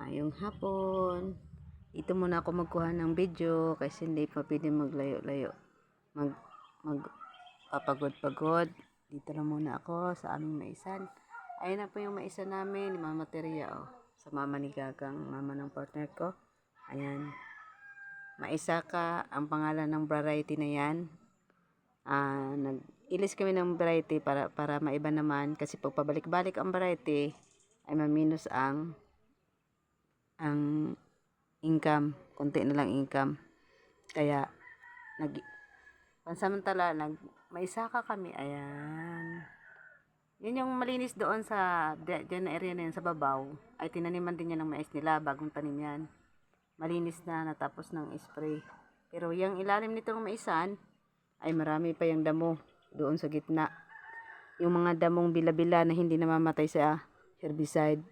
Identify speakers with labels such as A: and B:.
A: Yung hapon. Ito muna ako magkuha ng video kasi hindi pa pwede maglayo-layo. Papagod-pagod. Dito lang muna ako sa aming maisan. Ayun na po yung maisan namin, ni Mama Teria, oh. Sa mama ni Gagang, mama ng partner ko. Ayan. Maisa ka, ang pangalan ng variety na yan. Nag-ilis kami ng variety para maiba naman. Kasi pag pabalik-balik ang variety, ay maminus ang income. Konti na lang income. Kaya, pansamantala, maisa ka kami. Ayan. Yun yung malinis doon sa dyan na area na yan sa babaw. Ay tinaniman din yan ng mais nila. Bagong tanim yan. Malinis na natapos ng spray. Pero yung ilalim nitong maisan ay marami pa yung damo doon sa gitna. Yung mga damong bila-bila na hindi namamatay sa herbicide.